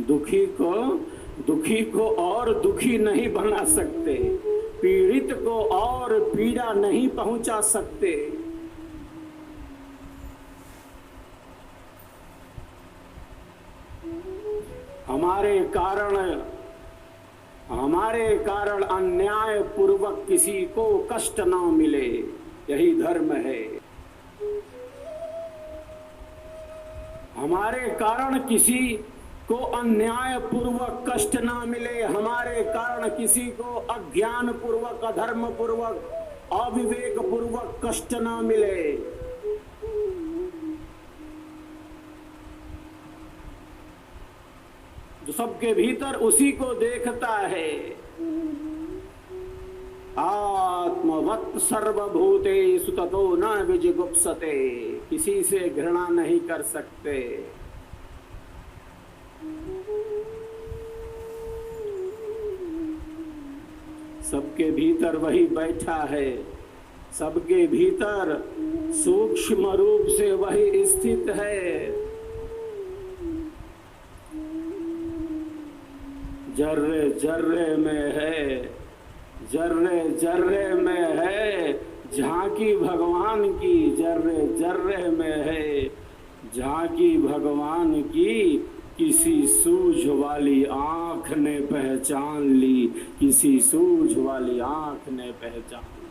दुखी को और दुखी नहीं बना सकते, पीड़ित को और पीड़ा नहीं पहुंचा सकते। हमारे कारण अन्याय पूर्वक किसी को कष्ट ना मिले, यही धर्म है। हमारे कारण किसी को अन्याय पूर्वक कष्ट ना मिले, हमारे कारण किसी को अज्ञान पूर्वक, अधर्म पूर्वक, अविवेक पूर्वक कष्ट ना मिले। जो सबके भीतर उसी को देखता है। आत्मवत् सर्वभूतेषु ततो न विजुगुप्सते, किसी से घृणा नहीं कर सकते। सबके भीतर वही बैठा है, सबके भीतर सूक्ष्म रूप से वही स्थित है। जर्रे जर्रे में है, जर्रे जर्रे में है झांकी भगवान की, जर्रे जर्रे में है झांकी भगवान की। किसी सूझ वाली आंख ने पहचान ली, किसी सूझ वाली आंख ने पहचान ली।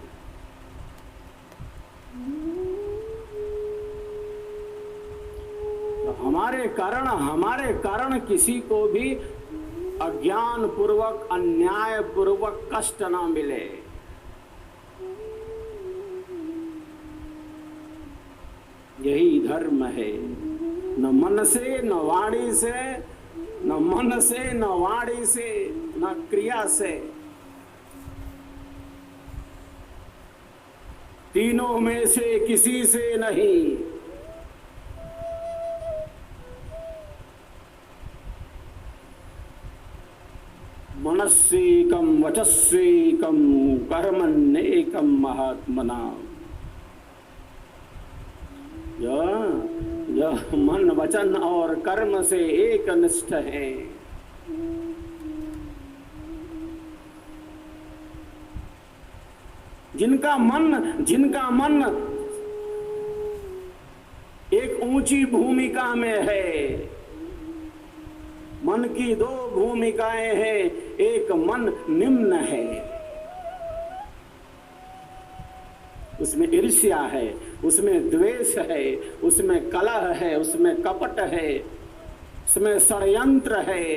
तो हमारे कारण किसी को भी अज्ञान पूर्वक, अन्याय पूर्वक कष्ट ना मिले। यही धर्म है। न मन से, न वाणी से, न मन से, न वाणी से, न क्रिया से, तीनों में से किसी से नहीं। मनस्सेकं वचस्सेकं कर्मण्येकं महात्मना। यह मन, वचन और कर्म से एक निष्ठ है। जिनका मन एक ऊंची भूमिका में है। मन की दो भूमिकाएं हैं, एक मन निम्न है, उसमें ईर्ष्या है, उसमें द्वेष है, उसमें कलह है, उसमें कपट है, उसमें षड्यंत्र है।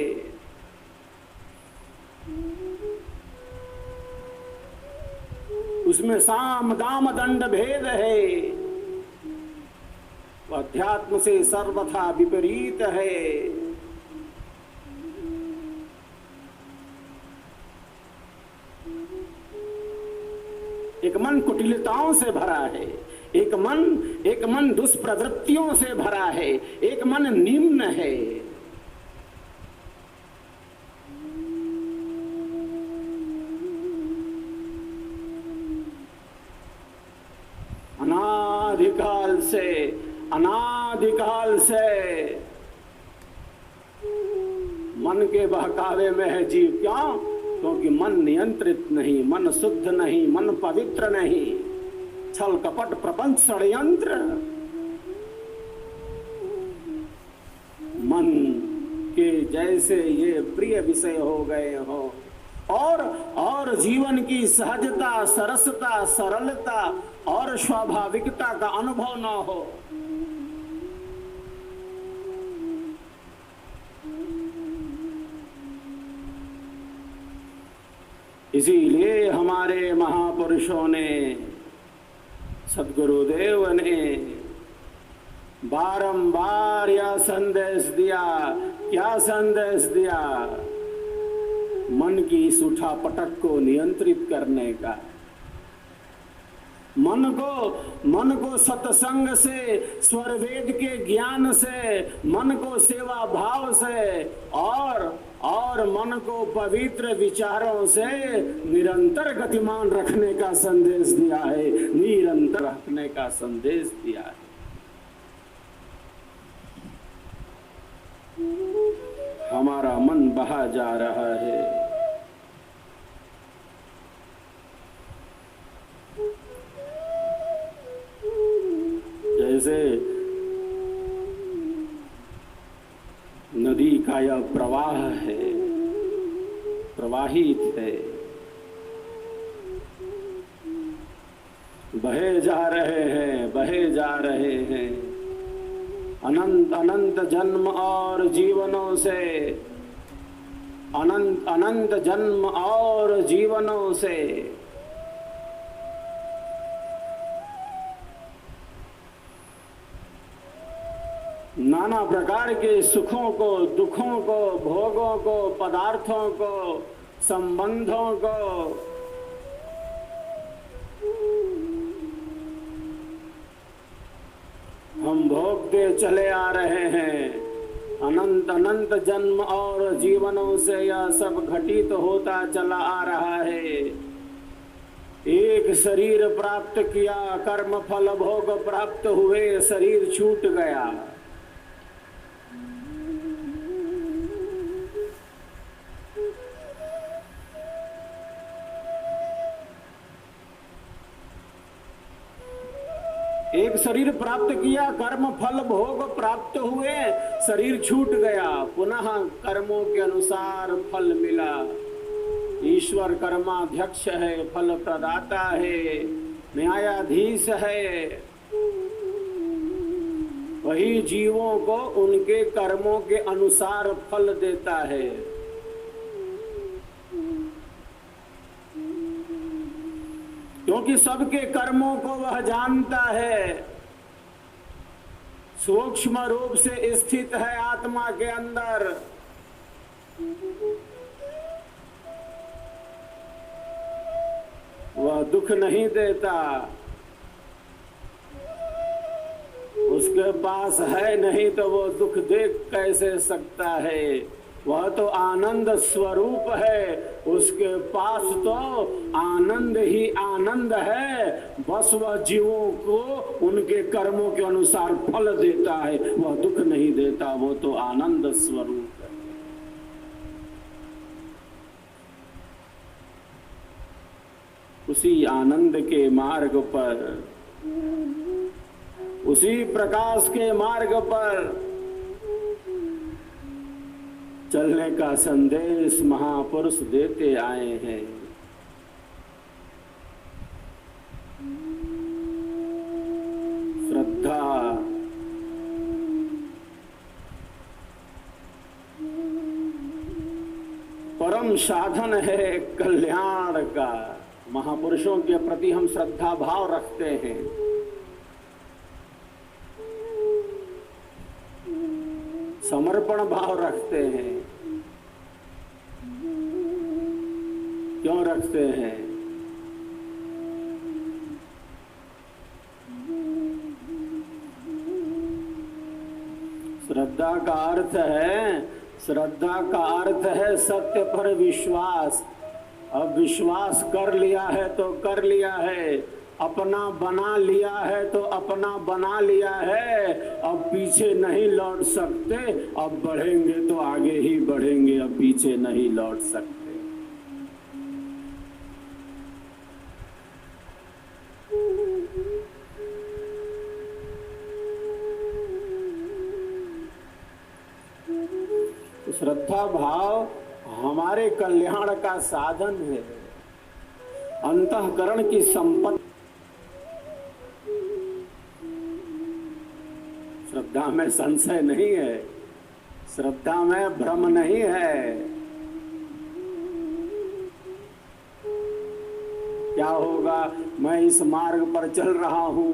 उसमें साम दाम दंड भेद है। वह अध्यात्म से सर्वथा विपरीत है। एक मन कुटिलताओं से भरा है, एक मन दुष्प्रवृत्तियों से भरा है, एक मन निम्न है। अनादिकाल से मन के बहकावे में है जीव। क्यों? क्योंकि मन नियंत्रित नहीं, मन शुद्ध नहीं, मन पवित्र नहीं। छल कपट प्रपंच षड्यंत्र मन के जैसे ये प्रिय विषय हो गए हो, और जीवन की सहजता, सरसता, सरलता और स्वाभाविकता का अनुभव न हो। इसीलिए हमारे महापुरुषों ने, सद्गुरुदेव ने बारंबार यह संदेश दिया। क्या संदेश दिया? मन की इस उठापटक को नियंत्रित करने का। मन को सत्संग से, स्वरवेद के ज्ञान से, मन को सेवा भाव से और मन को पवित्र विचारों से निरंतर गतिमान रखने का संदेश दिया है, निरंतर रखने का संदेश दिया है। हमारा मन बहा जा रहा है। जैसे नदी का यह प्रवाह है, प्रवाहित है, बहे जा रहे हैं, बहे जा रहे हैं, अनंत अनंत जन्म और जीवनों से, अनंत अनंत जन्म और जीवनों से नाना प्रकार के सुखों को, दुखों को, भोगों को, पदार्थों को, संबंधों को हम भोगते चले आ रहे हैं। अनंत अनंत जन्म और जीवनों से यह सब घटित होता चला आ रहा है। एक शरीर प्राप्त किया, कर्म फल भोग प्राप्त हुए, शरीर छूट गया। एक शरीर प्राप्त किया, कर्म फल भोग प्राप्त हुए, शरीर छूट गया, पुनः कर्मों के अनुसार फल मिला। ईश्वर कर्माध्यक्ष है, फल प्रदाता है, न्यायाधीश है। वही जीवों को उनके कर्मों के अनुसार फल देता है। क्योंकि सबके कर्मों को वह जानता है, सूक्ष्म रूप से स्थित है आत्मा के अंदर। वह दुख नहीं देता, उसके पास है नहीं तो वो दुख देख कैसे सकता है। वह तो आनंद स्वरूप है, उसके पास तो आनंद ही आनंद है। बस वह जीवों को उनके कर्मों के अनुसार फल देता है, वह दुख नहीं देता, वो तो आनंद स्वरूप है। उसी आनंद के मार्ग पर, उसी प्रकाश के मार्ग पर चलने का संदेश महापुरुष देते आए हैं। श्रद्धा परम साधन है कल्याण का। महापुरुषों के प्रति हम श्रद्धा भाव रखते हैं, समर्पण भाव रखते हैं। क्यों रखते हैं? श्रद्धा का अर्थ है, श्रद्धा का अर्थ है सत्य पर विश्वास। अब विश्वास कर लिया है तो कर लिया है, अपना बना लिया है तो अपना बना लिया है। अब पीछे नहीं लौट सकते, अब बढ़ेंगे तो आगे ही बढ़ेंगे, अब पीछे नहीं लौट सकते। तो श्रद्धा भाव हमारे कल्याण का साधन है, अंतःकरण की संपत्ति। श्रद्धा में संशय नहीं है, श्रद्धा में भ्रम नहीं है। क्या होगा? मैं इस मार्ग पर चल रहा हूं,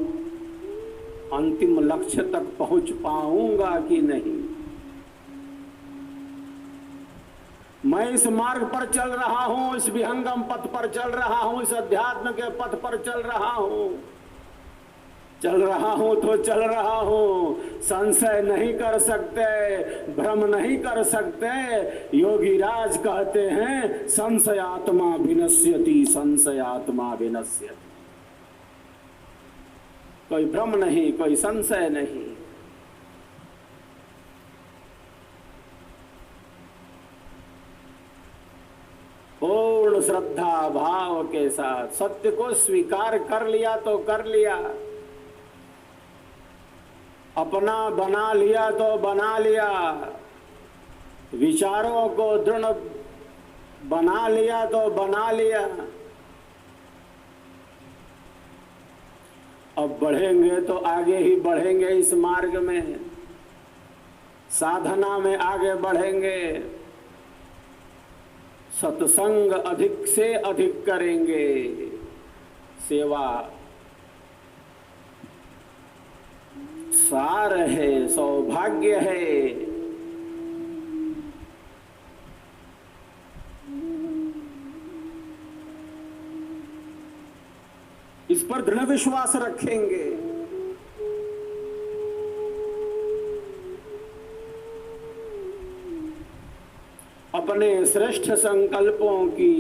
अंतिम लक्ष्य तक पहुंच पाऊंगा कि नहीं? मैं इस मार्ग पर चल रहा हूं, इस विहंगम पथ पर चल रहा हूं, इस अध्यात्म के पथ पर चल रहा हूं। चल रहा हूं तो चल रहा हूं, संशय नहीं कर सकते, भ्रम नहीं कर सकते। योगी राज कहते हैं संशयात्मा विनश्यति, संशयात्मा विनश्यति। कोई भ्रम नहीं, कोई संशय नहीं। पूर्ण श्रद्धा भाव के साथ सत्य को स्वीकार कर लिया तो कर लिया, अपना बना लिया तो बना लिया, विचारों को दृढ़ बना लिया तो बना लिया। अब बढ़ेंगे तो आगे ही बढ़ेंगे, इस मार्ग में साधना में आगे बढ़ेंगे, सत्संग अधिक से अधिक करेंगे, सेवा सार है, सौभाग्य है। इस पर दृढ़ विश्वास रखेंगे। अपने श्रेष्ठ संकल्पों की